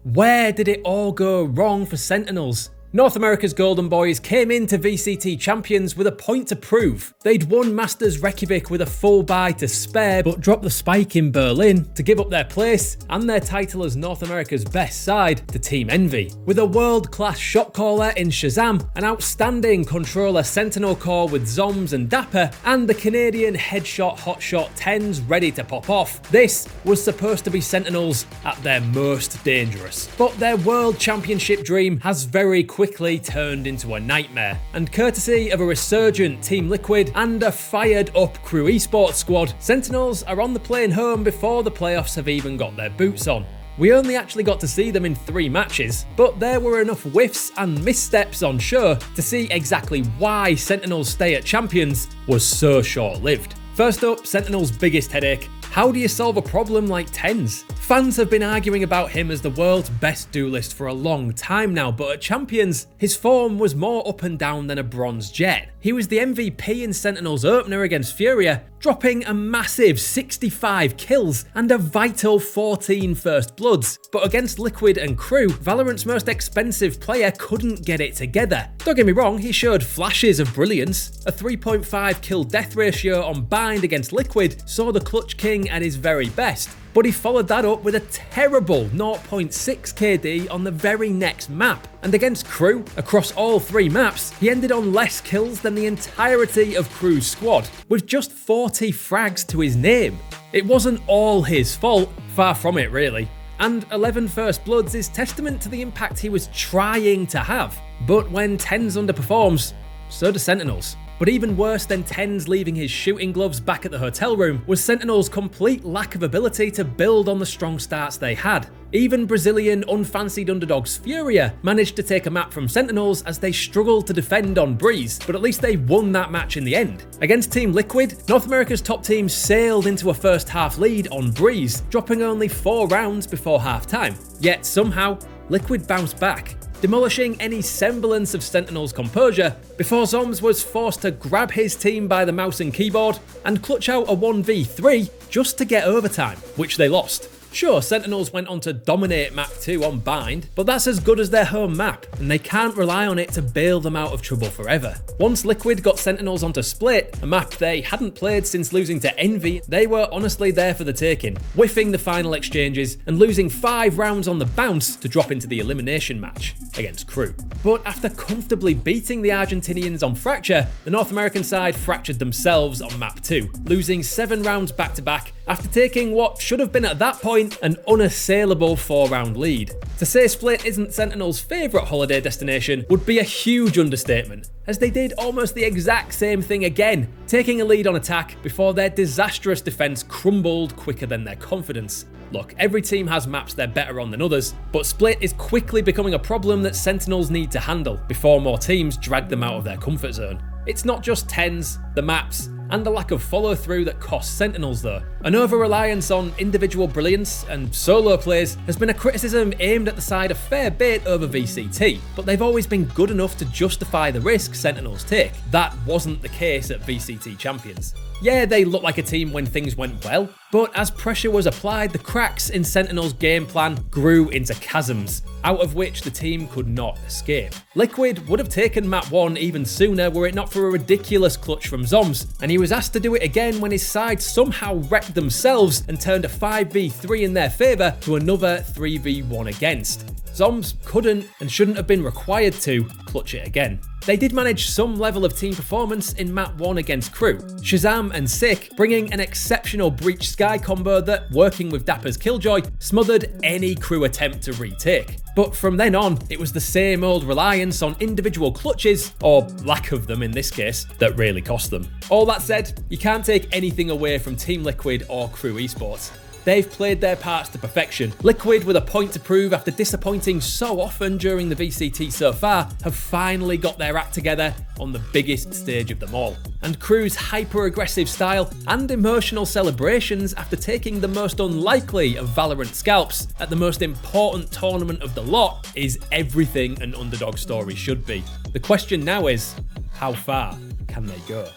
Where did it all go wrong for Sentinels? North America's Golden Boys came into VCT champions with a point to prove. They'd won Masters Reykjavik with a full bye to spare, but dropped the spike in Berlin to give up their place and their title as North America's best side to Team Envy. With a world-class shot caller in Shazam, an outstanding controller Sentinel core with Zombs and Dapper, and the Canadian headshot hotshot 10s ready to pop off, this was supposed to be Sentinels at their most dangerous. But their World Championship dream has very quickly turned into a nightmare, and courtesy of a resurgent Team Liquid and a fired up Crew Esports squad, Sentinels are on the plane home before the playoffs have even got their boots on. We only actually got to see them in 3 matches, but there were enough whiffs and missteps on show to see exactly why Sentinels' stay at Champions was so short-lived. First up, Sentinels' biggest headache: how do you solve a problem like TenZ? Fans have been arguing about him as the world's best duelist for a long time now, but at Champions, his form was more up and down than a bronze jet. He was the MVP in Sentinels' opener against Furia, dropping a massive 65 kills and a vital 14 first bloods. But against Liquid and Crew, Valorant's most expensive player couldn't get it together. Don't get me wrong, he showed flashes of brilliance. A 3.5 kill death ratio on Bind against Liquid saw the Clutch King at his very best. But he followed that up with a terrible 0.6 KD on the very next map. And against Crew, across all 3 maps, he ended on less kills than the entirety of Crew's squad, with just 40 frags to his name. It wasn't all his fault, far from it really. And 11 first bloods is testament to the impact he was trying to have. But when TenZ underperforms, so do Sentinels. But even worse than TenZ leaving his shooting gloves back at the hotel room was Sentinels' complete lack of ability to build on the strong starts they had. Even Brazilian unfancied underdogs Furia managed to take a map from Sentinels as they struggled to defend on Breeze, but at least they won that match in the end. Against Team Liquid, North America's top team sailed into a first half lead on Breeze, dropping only 4 rounds before half time. Yet somehow, Liquid bounced back, demolishing any semblance of Sentinels' composure before Zombs was forced to grab his team by the mouse and keyboard and clutch out a 1v3 just to get overtime, which they lost. Sure, Sentinels went on to dominate map 2 on Bind, but that's as good as their home map, and they can't rely on it to bail them out of trouble forever. Once Liquid got Sentinels onto Split, a map they hadn't played since losing to Envy, they were honestly there for the taking, whiffing the final exchanges and losing 5 rounds on the bounce to drop into the elimination match against Crew. But after comfortably beating the Argentinians on Fracture, the North American side fractured themselves on map 2, losing 7 rounds back-to-back after taking what should have been at that point an unassailable 4-round lead. To say Split isn't Sentinels' favourite holiday destination would be a huge understatement, as they did almost the exact same thing again, taking a lead on attack before their disastrous defence crumbled quicker than their confidence. Look, every team has maps they're better on than others, but Split is quickly becoming a problem that Sentinels need to handle before more teams drag them out of their comfort zone. It's not just TenZ, the maps, and the lack of follow-through that costs Sentinels though. An over-reliance on individual brilliance and solo plays has been a criticism aimed at the side a fair bit over VCT, but they've always been good enough to justify the risk Sentinels take. That wasn't the case at VCT Champions. Yeah, they looked like a team when things went well, but as pressure was applied, the cracks in Sentinels' game plan grew into chasms, out of which the team could not escape. Liquid would have taken map 1 even sooner were it not for a ridiculous clutch from Zombs, and he was asked to do it again when his side somehow wrecked themselves and turned a 5v3 in their favour to another 3v1 against. Zombs couldn't and shouldn't have been required to clutch it again. They did manage some level of team performance in map 1 against Crew, Shazam and Sick bringing an exceptional Breach Sky combo that, working with Dapper's Killjoy, smothered any Crew attempt to retake. But from then on, it was the same old reliance on individual clutches, or lack of them in this case, that really cost them. All that said, you can't take anything away from Team Liquid or Crew Esports. They've played their parts to perfection. Liquid, with a point to prove after disappointing so often during the VCT so far, have finally got their act together on the biggest stage of them all. And Crew's hyper-aggressive style and emotional celebrations after taking the most unlikely of Valorant scalps at the most important tournament of the lot is everything an underdog story should be. The question now is, how far can they go?